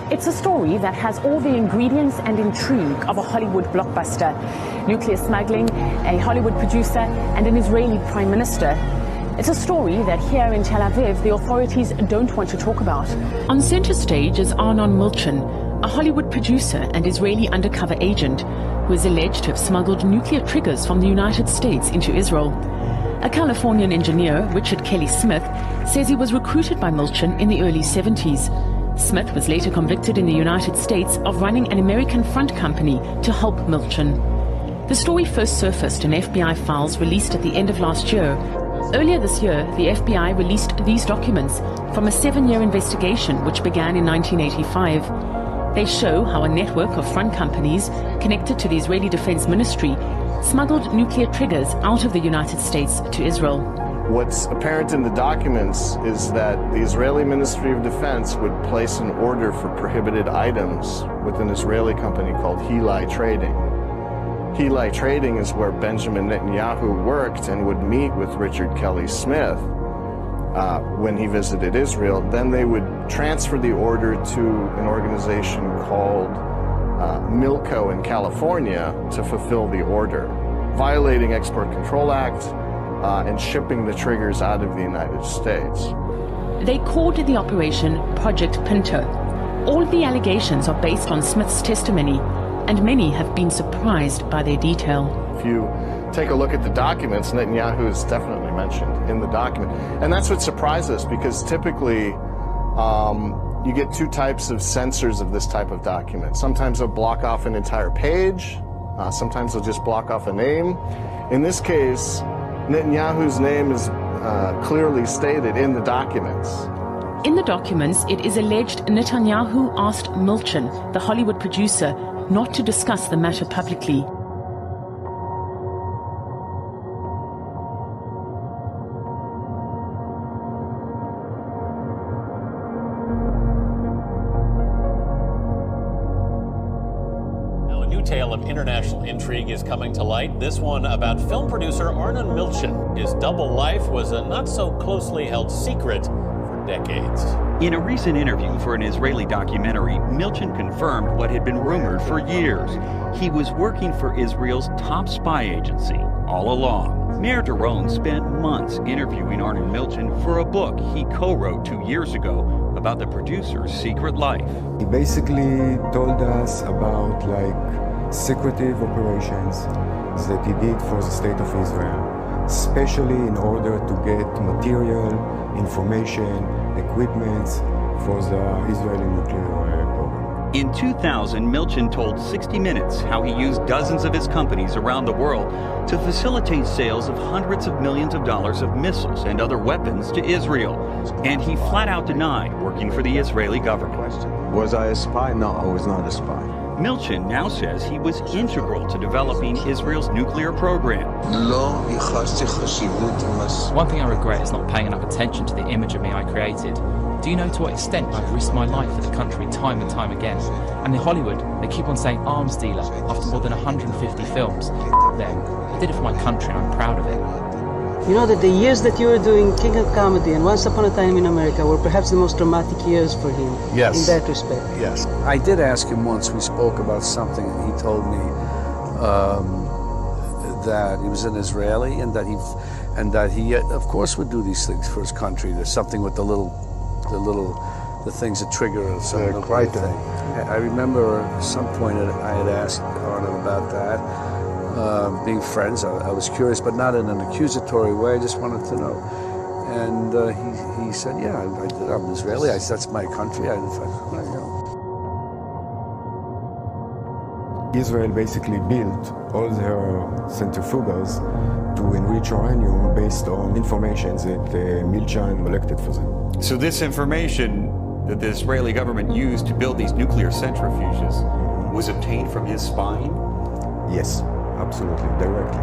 It's a story that has all the ingredients and intrigue of a Hollywood blockbuster. Nuclear smuggling, a Hollywood producer, and an Israeli prime minister. It's a story that here in Tel Aviv, the authorities don't want to talk about. On center stage is Arnon Milchan, a Hollywood producer and Israeli undercover agent who is alleged to have smuggled nuclear triggers from the United States into Israel. A Californian engineer, Richard Kelly Smith, says he was recruited by Milchan in the early 70s. Smith was later convicted in the United States of running an American front company to help Milchan. The story first surfaced in FBI files released at the end of last year. Earlier this year, the FBI released these documents from a 7-year investigation which began in 1985. They show how a network of front companies connected to the Israeli Defense Ministry smuggled nuclear triggers out of the United States to Israel. What's apparent in the documents is that the Israeli Ministry of Defense would place an order for prohibited items with an Israeli company called Heli Trading. Heli Trading is where Benjamin Netanyahu worked and would meet with Richard Kelly Smith when he visited Israel. Then they would transfer the order to an organization called Milco in California to fulfill the order, violating Export Control Act and shipping the triggers out of the United States. They called the operation Project Pinto. All of the allegations are based on Smith's testimony, and many have been surprised by their detail. If you take a look at the documents, Netanyahu is definitely mentioned in the document. And that's what surprised us, because typically you get two types of censors of this type of document. Sometimes they'll block off an entire page. Sometimes they'll just block off a name. In this case, Netanyahu's name is clearly stated in the documents. In the documents, it is alleged Netanyahu asked Milchan, the Hollywood producer, not to discuss the matter publicly. Tale of international intrigue is coming to light. This one about film producer Arnon Milchan. His double life was a not so closely held secret for decades. In a recent interview for an Israeli documentary, Milchan confirmed what had been rumored for years. He was working for Israel's top spy agency all along. Meir Doron spent months interviewing Arnon Milchan for a book he co-wrote 2 years ago about the producer's secret life. He basically told us about secretive operations that he did for the state of Israel, especially in order to get material, information, equipment for the Israeli nuclear program. In 2000, Milchan told 60 Minutes how he used dozens of his companies around the world to facilitate sales of hundreds of millions of dollars of missiles and other weapons to Israel. And he flat out denied working for the Israeli government. Was I a spy? No, I was not a spy. Milchan now says he was integral to developing Israel's nuclear program. One thing I regret is not paying enough attention to the image of me I created. Do you know to what extent I've risked my life for the country time and time again? And in Hollywood, they keep on saying arms dealer after more than 150 films. Them. I did it for my country and I'm proud of it. You know that the years that you were doing King of Comedy and Once Upon a Time in America were perhaps the most dramatic years for him. Yes. In that respect. Yes. I did ask him once, we spoke about something, and he told me that he was an Israeli and that he of course would do these things for his country. There's something with the things that trigger some nuclear thing. I remember at some point I had asked Arnon about that. Being friends, I was curious, but not in an accusatory way. I just wanted to know. And he said, yeah, I'm Israeli. That's my country. Israel basically built all their centrifuges to enrich uranium based on information that Milchan collected for them. So this information that the Israeli government used to build these nuclear centrifuges was obtained from his spying? Yes. Absolutely, directly.